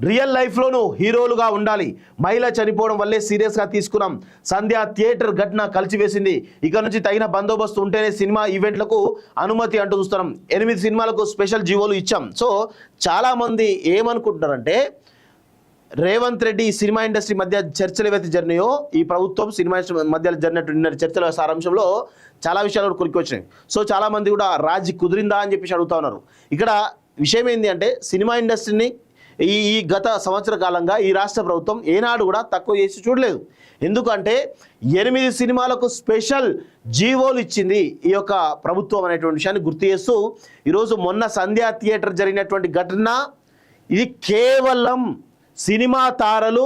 Real లైఫ్లోనూ హీరోలుగా ఉండాలి. మహిళ చనిపోవడం వల్లే సీరియస్గా తీసుకున్నాం. సంధ్య థియేటర్ ఘటన కలిసివేసింది. ఇక నుంచి తగిన బందోబస్తు ఉంటేనే సినిమా ఈవెంట్లకు అనుమతి అంటూ చూస్తున్నాం. 8 సినిమాలకు స్పెషల్ జీవోలు ఇచ్చాం. సో చాలామంది ఏమనుకుంటున్నారంటే రేవంత్ రెడ్డి సినిమా ఇండస్ట్రీ మధ్య చర్చలు ఏవైతే జరిగినాయో, ఈ ప్రభుత్వం సినిమా ఇండస్ట్రీ మధ్య జరిగినటువంటి చర్చల సారాంశంలో చాలా విషయాలు కూడా కొరికి వచ్చినాయి. సో చాలామంది కూడా రాజీ కుదిరిందా అని చెప్పేసి అడుగుతా ఉన్నారు. ఇక్కడ విషయం ఏంటి అంటే సినిమా ఇండస్ట్రీని ఈ గత సంవత్సర కాలంగా ఈ రాష్ట్ర ప్రభుత్వం ఏనాడు కూడా తక్కువ చేసి చూడలేదు. ఎందుకంటే 8 సినిమాలకు స్పెషల్ జీవోలు ఇచ్చింది ఈ యొక్క ప్రభుత్వం అనేటువంటి విషయాన్ని గుర్తు చేస్తూ ఈరోజు మొన్న సంధ్యా థియేటర్ జరిగినటువంటి ఘటన ఇది కేవలం సినిమా తారలు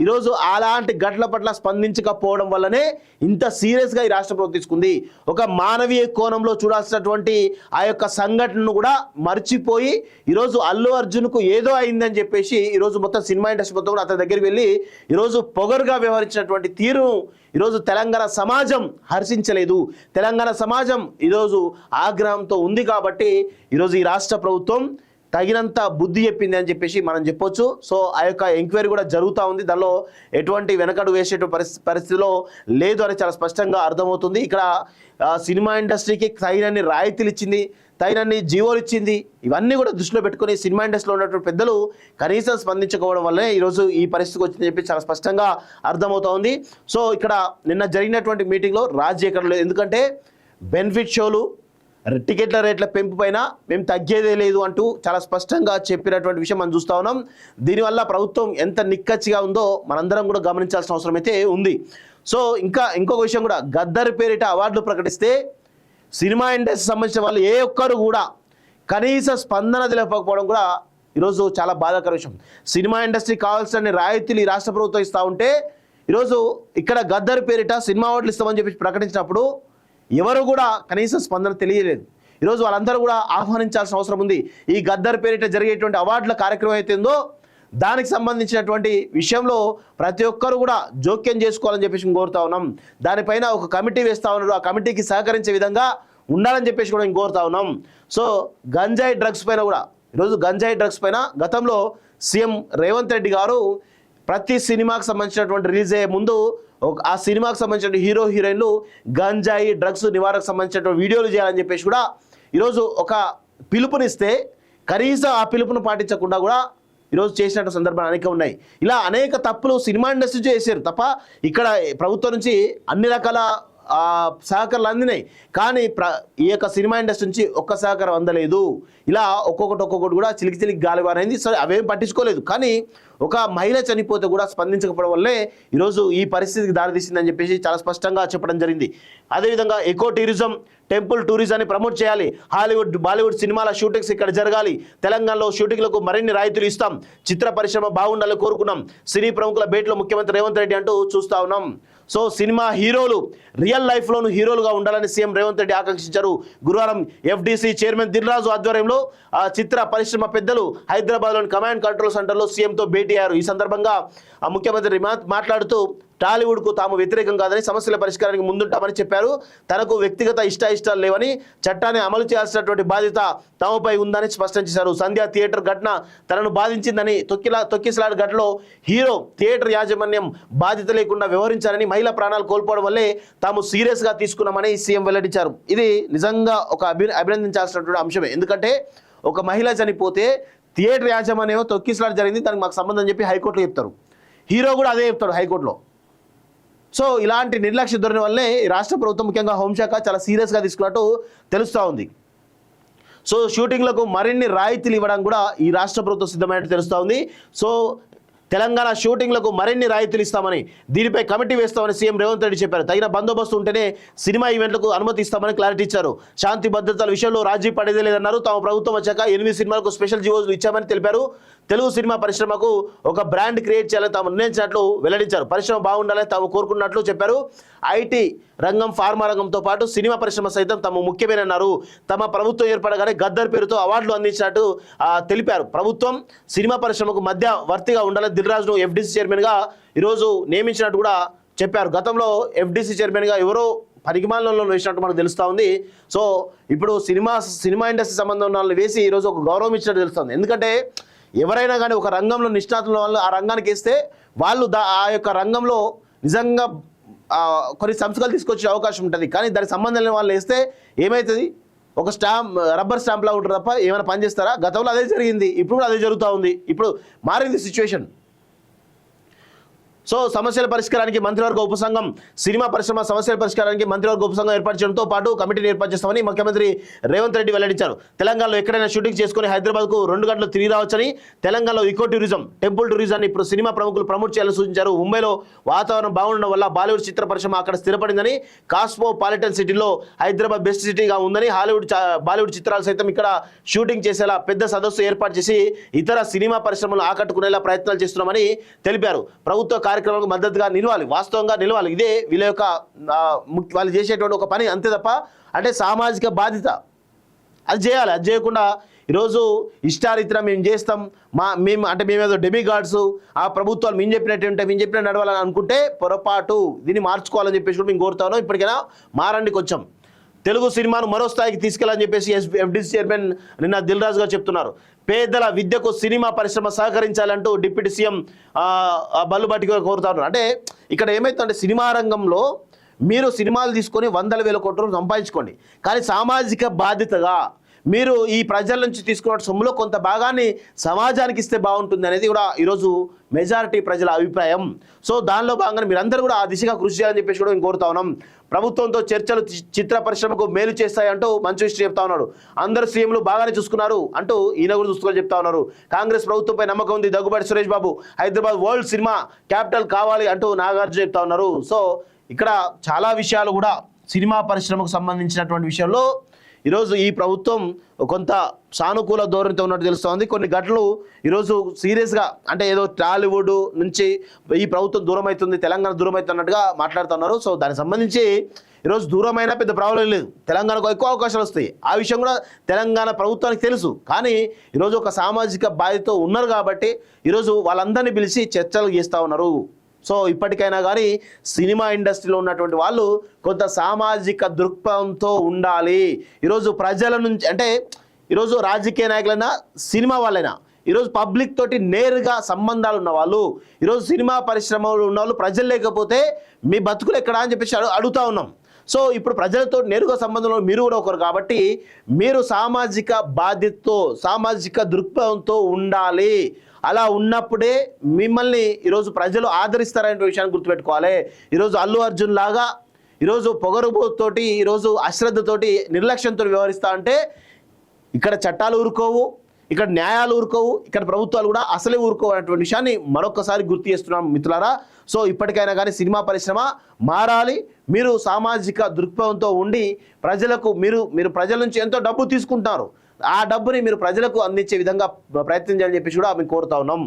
ఈరోజు అలాంటి ఘటనల పట్ల స్పందించకపోవడం వల్లనే ఇంత సీరియస్గా ఈ రాష్ట్ర ప్రభుత్వం తీసుకుంది. ఒక మానవీయ కోణంలో చూడాల్సినటువంటి ఆ యొక్క సంఘటనను కూడా మర్చిపోయి ఈరోజు అల్లు అర్జున్కు ఏదో అయిందని చెప్పేసి ఈరోజు మొత్తం సినిమా ఇండస్ట్రీ మొత్తం కూడా అతని దగ్గరికి వెళ్ళి ఈరోజు పొగరుగా వ్యవహరించినటువంటి తీరును ఈరోజు తెలంగాణ సమాజం హర్షించలేదు. తెలంగాణ సమాజం ఈరోజు ఆగ్రహంతో ఉంది. కాబట్టి ఈరోజు ఈ రాష్ట్ర ప్రభుత్వం తగినంత బుద్ధి చెప్పింది అని చెప్పేసి మనం చెప్పొచ్చు. సో ఆ యొక్క ఎంక్వైరీ కూడా జరుగుతూ ఉంది. దానిలో ఎటువంటి వెనకడు వేసే పరిస్థితిలో లేదు అని చాలా స్పష్టంగా అర్థమవుతుంది. ఇక్కడ సినిమా ఇండస్ట్రీకి తగినన్ని రాయితీలు ఇచ్చింది, తగినన్ని జీవోలు ఇచ్చింది. ఇవన్నీ కూడా దృష్టిలో పెట్టుకుని సినిమా ఇండస్ట్రీలో ఉన్నటువంటి పెద్దలు కనీసం స్పందించకపోవడం వల్లనే ఈరోజు ఈ పరిస్థితికి వచ్చిందని చెప్పి చాలా స్పష్టంగా అర్థమవుతా ఉంది. సో ఇక్కడ నిన్న జరిగినటువంటి మీటింగ్లో రాజీ ఎక్కడ లేదు. ఎందుకంటే బెనిఫిట్ షోలు, టికెట్ల రేట్ల పెంపు పైన మేము తగ్గేదే లేదు అంటూ చాలా స్పష్టంగా చెప్పినటువంటి విషయం మనం చూస్తూ ఉన్నాం. దీనివల్ల ప్రభుత్వం ఎంత నిక్కచ్చిగా ఉందో మనందరం కూడా గమనించాల్సిన అవసరం అయితే ఉంది. సో ఇంకొక విషయం కూడా, గద్దర్ పేరిట అవార్డులు ప్రకటిస్తే సినిమా ఇండస్ట్రీ సంబంధించిన వాళ్ళు ఏ ఒక్కరు కూడా కనీస స్పందన తెలియకపోవడం కూడా ఈరోజు చాలా బాధాకర విషయం. సినిమా ఇండస్ట్రీ కావాల్సిన రాయితీలు ఈ రాష్ట్ర ప్రభుత్వం ఇస్తూ ఉంటే ఈరోజు ఇక్కడ గద్దర్ పేరిట సినిమా అవార్డులు ఇస్తామని చెప్పి ప్రకటించినప్పుడు ఎవరు కూడా కనీస స్పందన తెలియలేదు. ఈరోజు వాళ్ళందరూ కూడా ఆహ్వానించాల్సిన అవసరం ఉంది. ఈ గద్దర్ పేరిట జరిగేటువంటి అవార్డుల కార్యక్రమం అయితే ఉందో దానికి సంబంధించినటువంటి విషయంలో ప్రతి ఒక్కరు కూడా జోక్యం చేసుకోవాలని చెప్పేసి కోరుతా ఉన్నాం. దానిపైన ఒక కమిటీ వేస్తూ ఉన్నారు. ఆ కమిటీకి సహకరించే విధంగా ఉండాలని చెప్పేసి కూడా కోరుతా ఉన్నాం. సో గంజాయి డ్రగ్స్ పైన కూడా ఈరోజు గంజాయి డ్రగ్స్ పైన గతంలో సీఎం రేవంత్ రెడ్డి గారు ప్రతి సినిమాకి సంబంధించినటువంటి రిలీజ్ అయ్యే ముందు ఆ సినిమాకి సంబంధించిన హీరో హీరోయిన్లు గంజాయి డ్రగ్స్ నివారణకు సంబంధించినటువంటి వీడియోలు చేయాలని చెప్పేసి కూడా ఈరోజు ఒక పిలుపునిస్తే కనీసం ఆ పిలుపును పాటించకుండా కూడా ఈరోజు చేసినట్టు సందర్భాలు అనేక ఉన్నాయి. ఇలా అనేక తప్పులు సినిమా ఇండస్ట్రీ చేశారు తప్ప ఇక్కడ ప్రభుత్వం నుంచి అన్ని రకాల సహకారాలు అందినాయి. కానీ ఈ యొక్క సినిమా ఇండస్ట్రీ నుంచి ఒక్క సహకారం అందలేదు. ఇలా ఒక్కొక్కటి కూడా చిలికి గాలివారైంది. సరే అవేం పట్టించుకోలేదు. కానీ ఒక మహిళ చనిపోతే కూడా స్పందించకపోవడం వల్లే ఈరోజు ఈ పరిస్థితికి దారితీసిందని చెప్పేసి చాలా స్పష్టంగా చెప్పడం జరిగింది. అదేవిధంగా ఎకో టూరిజం, టెంపుల్ టూరిజాన్ని ప్రమోట్ చేయాలి. హాలీవుడ్, బాలీవుడ్ సినిమాల షూటింగ్స్ ఇక్కడ జరగాలి. తెలంగాణలో షూటింగ్లకు మరిన్ని రాయితీలు ఇస్తాం. చిత్ర పరిశ్రమ బాగుండాలని కోరుకున్నాం. సినీ ప్రముఖుల భేటీలో ముఖ్యమంత్రి రేవంత్ రెడ్డి అంటూ చూస్తా ఉన్నాం. సో సినిమా హీరోలు రియల్ లైఫ్లోనూ హీరోలుగా ఉండాలని సీఎం రేవంత్ రెడ్డి ఆకాంక్షించారు. గురువారం ఎఫ్డీసీ చైర్మన్ దిల్రాజు ఆధ్వర్యంలో చిత్ర పరిశ్రమ పెద్దలు హైదరాబాద్లోని కమాండ్ కంట్రోల్ సెంటర్లో సీఎంతో భేటీ అయ్యారు. ఈ సందర్భంగా ముఖ్యమంత్రి మాట్లాడుతూ టాలీవుడ్కు తాము వ్యతిరేకం కాదని, సమస్యల పరిష్కారానికి ముందుంటామని చెప్పారు. తనకు వ్యక్తిగత ఇష్టాలు లేవని, చట్టాన్ని అమలు చేయాల్సినటువంటి బాధ్యత తమపై ఉందని స్పష్టం చేశారు. సంధ్యా థియేటర్ ఘటన తనను బాధించిందని, తొక్కిసలాట ఘటనలో హీరో థియేటర్ యాజమాన్యం బాధ్యత లేకుండా వ్యవహరించారని, మహిళా ప్రాణాలు కోల్పోవడం వల్లే తాము సీరియస్గా తీసుకున్నామని సీఎం వెల్లడించారు. ఇది నిజంగా ఒక అభినందించాల్సినటువంటి అంశమే. ఎందుకంటే ఒక మహిళ చనిపోతే థియేటర్ యాజమాన్యం తొక్కిసలాట జరిగింది, దానికి మాకు సంబంధం చెప్పి హైకోర్టులో చెప్తారు. హీరో కూడా అదే చెప్తాడు హైకోర్టులో. సో ఇలాంటి నిర్లక్ష్య ధోరణి వల్లే రాష్ట్ర ప్రభుత్వం ముఖ్యంగా హోంశాఖ చాలా సీరియస్గా తీసుకున్నట్టు తెలుస్తూ ఉంది. సో షూటింగ్లకు మరిన్ని రాయితీలు ఇవ్వడం కూడా ఈ రాష్ట్ర ప్రభుత్వం సిద్ధమైనట్టు తెలుస్తూ ఉంది. సో తెలంగాణ షూటింగ్లకు మరిన్ని రాయితీలు ఇస్తామని, దీనిపై కమిటీ వేస్తామని సీఎం రేవంత్ రెడ్డి చెప్పారు. తగిన బందోబస్తు ఉంటేనే సినిమా ఈవెంట్లకు అనుమతి ఇస్తామని క్లారిటీ ఇచ్చారు. శాంతి భద్రతల విషయంలో రాజీ పడేదే లేదన్నారు. తమ ప్రభుత్వం వచ్చాక 8 సినిమాలకు స్పెషల్ జీవోలు ఇచ్చామని తెలిపారు. తెలుగు సినిమా పరిశ్రమకు ఒక బ్రాండ్ క్రియేట్ చేయాలని తాము నిర్ణయించినట్లు వెల్లడించారు. పరిశ్రమ బాగుండాలని తాము కోరుకున్నట్లు చెప్పారు. ఐటీ రంగం, ఫార్మా రంగంతో పాటు సినిమా పరిశ్రమ సైతం తమ ముఖ్యమేనన్నారు. తమ ప్రభుత్వం ఏర్పడగానే గద్దర్ పేరుతో అవార్డులు అందించినట్టు తెలిపారు. ప్రభుత్వం సినిమా పరిశ్రమకు మధ్య వర్తిగా ఉండాలని దిల్రాజును ఎఫ్డీసీ చైర్మన్గా ఈరోజు నియమించినట్టు కూడా చెప్పారు. గతంలో ఎఫ్డీసీ చైర్మన్గా ఎవరో పరిమాణంలో వేసినట్టు మనకు తెలుస్తూ ఉంది. సో ఇప్పుడు సినిమా ఇండస్ట్రీ సంబంధం ఉన్న వాళ్ళని వేసి ఈరోజు ఒక గౌరవం ఇచ్చినట్టు తెలుస్తుంది. ఎందుకంటే ఎవరైనా కానీ ఒక రంగంలో నిష్ణాతుల వాళ్ళు ఆ రంగానికి వేస్తే వాళ్ళు ఆ యొక్క రంగంలో నిజంగా కొన్ని సంస్కరణలు తీసుకొచ్చే అవకాశం ఉంటుంది. కానీ దానికి సంబంధం లేని వాళ్ళు వేస్తే ఏమవుతుంది? ఒక రబ్బర్ స్టాంప్లా ఉంటుంది తప్ప ఏమైనా పనిచేస్తారా? గతంలో అదే జరిగింది, ఇప్పుడు కూడా అదే జరుగుతూ ఉంది. ఇప్పుడు మారింది సిచ్యువేషన్. సో సమస్యల పరిష్కారానికి మంత్రివర్గ ఉపసంఘం, సినిమా పరిశ్రమ సమస్యల పరిష్కారానికి మంత్రివర్గ ఉపసంఘం ఏర్పాటు చేయడంతో పాటు కమిటీని ఏర్పాటు చేస్తామని ముఖ్యమంత్రి రేవంత్ రెడ్డి వెల్లడించారు. తెలంగాణలో ఎక్కడైనా షూటింగ్ చేసుకుని హైదరాబాద్కు 2 గంటలు తిరిగి రావచ్చని, తెలంగాణలో ఈకో టూరిజం, టెంపుల్ టూరిజాన్ని ఇప్పుడు సినిమా ప్రముఖులు ప్రమోట్ చేయాలని సూచించారు. ముంబైలో వాతావరణం బాగుండడం వల్ల బాలీవుడ్ చిత్ర పరిశ్రమ అక్కడ స్థిరపడిందని, కాస్మోపాలిటన్ సిటీలో హైదరాబాద్ బెస్ట్ సిటీగా ఉందని, బాలీవుడ్ చిత్రాలు సైతం ఇక్కడ షూటింగ్ చేసేలా పెద్ద సదస్సు ఏర్పాటు చేసి ఇతర సినిమా పరిశ్రమలు ఆకట్టుకునేలా ప్రయత్నాలు చేస్తున్నామని తెలిపారు. ప్రభుత్వ కార్యక్రమాలకు మద్దతుగా నిలవాలి, వాస్తవంగా నిలవాలి. ఇదే వీళ్ళ యొక్క వాళ్ళు చేసేటువంటి ఒక పని, అంతే తప్ప అంటే సామాజిక బాధ్యత అది చేయాలి. అది చేయకుండా ఈరోజు ఇష్టారీతిన మేము చేస్తాం, మేమేదో డెమిగాడ్స్, ఆ ప్రభుత్వాలు మేము చెప్పినట్టు నడవాలని అనుకుంటే పొరపాటు. దీన్ని మార్చుకోవాలని చెప్పేసి కూడా మేము కోరుతాను. ఇప్పటికైనా మారండి, కొంచెం తెలుగు సినిమాను మరో స్థాయికి తీసుకెళ్లాలని చెప్పేసి ఎఫ్డీసీ చైర్మన్ నిన్న దిల్ రాజు గారు చెప్తున్నారు. పేదల విద్యకు సినిమా పరిశ్రమ సహకరించాలంటూ డిప్యూటీ సీఎం బల్లుబాటి కోరుతారు. అంటే ఇక్కడ ఏమైతుందంటే సినిమా రంగంలో మీరు సినిమాలు తీసుకొని 100,000 కోట్లు సంపాదించుకోండి, కానీ సామాజిక బాధ్యతగా మీరు ఈ ప్రజల నుంచి తీసుకున్న సొమ్ములో కొంత భాగాన్ని సమాజానికి ఇస్తే బాగుంటుంది అనేది కూడా ఈరోజు మెజారిటీ ప్రజల అభిప్రాయం. సో దానిలో భాగంగా మీరందరూ కూడా ఆ దిశగా కృషి చేయాలని చెప్పేసి కూడా మేము కోరుతా ఉన్నాం. ప్రభుత్వంతో చర్చలు చిత్ర పరిశ్రమకు మేలు చేస్తాయంటూ మంచి విషయం చెప్తా ఉన్నాడు. అందరు సీఎంలు బాగానే చూసుకున్నారు అంటూ ఈయన కూడా చూసుకొని చెప్తా ఉన్నారు. కాంగ్రెస్ ప్రభుత్వంపై నమ్మకం ఉంది, Daggubati Suresh Babu Hyderabad world cinema capital కావాలి అంటూ నాగార్జున చెప్తా ఉన్నారు. సో ఇక్కడ చాలా విషయాలు కూడా సినిమా పరిశ్రమకు సంబంధించినటువంటి విషయంలో ఈరోజు ఈ ప్రభుత్వం కొంత సానుకూల ధోరణితో ఉన్నట్టు తెలుస్తోంది. కొన్ని ఘటనలు ఈరోజు సీరియస్గా అంటే ఏదో టాలీవుడ్ నుంచి ఈ ప్రభుత్వం దూరం అవుతుంది, తెలంగాణ దూరం అవుతున్నట్టుగా మాట్లాడుతున్నారు. సో దానికి సంబంధించి ఈరోజు దూరమైనా పెద్ద ప్రాబ్లం లేదు, తెలంగాణకు ఎక్కువ అవకాశాలు వస్తాయి. ఆ విషయం కూడా తెలంగాణ ప్రభుత్వానికి తెలుసు. కానీ ఈరోజు ఒక సామాజిక బాధ్యత ఉన్నారు కాబట్టి ఈరోజు వాళ్ళందరినీ పిలిచి చర్చలు చేస్తూ ఉన్నారు. సో ఇప్పటికైనా కానీ సినిమా ఇండస్ట్రీలో ఉన్నటువంటి వాళ్ళు కొంత సామాజిక దృక్పథంతో ఉండాలి. ఈరోజు ప్రజల నుంచి అంటే ఈరోజు రాజకీయ నాయకులైనా సినిమా వాళ్ళైనా ఈరోజు పబ్లిక్ తోటి నేరుగా సంబంధాలు ఉన్నవాళ్ళు, ఈరోజు సినిమా పరిశ్రమలో ఉన్నవాళ్ళు ప్రజలు లేకపోతే మీ బతుకులు ఎక్కడా అని చెప్పేసి అడుగుతూ ఉన్నాం. సో ఇప్పుడు ప్రజలతో నేరుగా సంబంధంలో మీరు కూడా ఒకరు కాబట్టి మీరు సామాజిక బాధ్యతతో సామాజిక దృక్పథంతో ఉండాలి. అలా ఉన్నప్పుడే మిమ్మల్ని ఈరోజు ప్రజలు ఆదరిస్తారనే విషయాన్ని గుర్తుపెట్టుకోవాలి. ఈరోజు అల్లు అర్జున్ లాగా ఈరోజు పొగరుబోతోటి ఈరోజు అశ్రద్ధతోటి నిర్లక్ష్యంతో వ్యవహరిస్తా అంటే ఇక్కడ చట్టాలు ఊరుకోవు, ఇక్కడ న్యాయాలు ఊరుకోవు, ఇక్కడ ప్రభుత్వాలు కూడా అసలే ఊరుకోవు అనేటువంటి విషయాన్ని మరొకసారి గుర్తు చేస్తున్నాం మిత్రులారా. సో ఇప్పటికైనా కానీ సినిమా పరిశ్రమ మారాలి. మీరు సామాజిక దృక్పథంతో ఉండి ప్రజలకు మీరు ప్రజల నుంచి ఎంతో డబ్బు తీసుకుంటారు, ఆ డబ్బుని మీరు ప్రజలకు అందించే విధంగా ప్రయత్నం చేయాలని చెప్పేసి కూడా మేము కోరుతా ఉన్నాం.